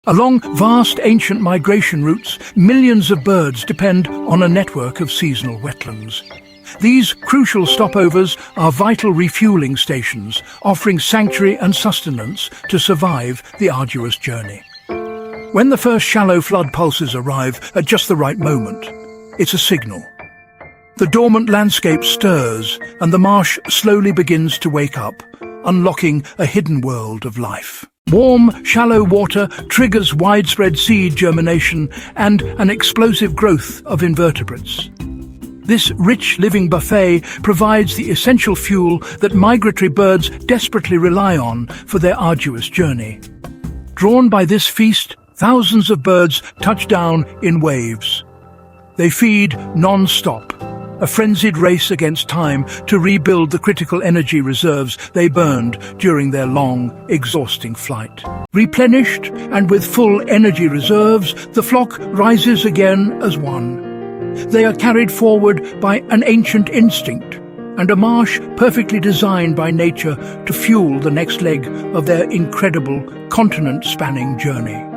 Along vast ancient migration routes, millions of birds depend on a network of seasonal wetlands. These crucial stopovers are vital refueling stations, offering sanctuary and sustenance to survive the arduous journey. When the first shallow flood pulses arrive at just the right moment, it's a signal. The dormant landscape stirs and the marsh slowly begins to wake up, unlocking a hidden world of life. Warm, shallow water triggers widespread seed germination and an explosive growth of invertebrates. This rich living buffet provides the essential fuel that migratory birds desperately rely on for their arduous journey. Drawn by this feast, thousands of birds touch down in waves. They feed non-stop, a frenzied race against time to rebuild the critical energy reserves they burned during their long, exhausting flight. Replenished and with full energy reserves, the flock rises again as one. They are carried forward by an ancient instinct and a marsh perfectly designed by nature to fuel the next leg of their incredible continent-spanning journey.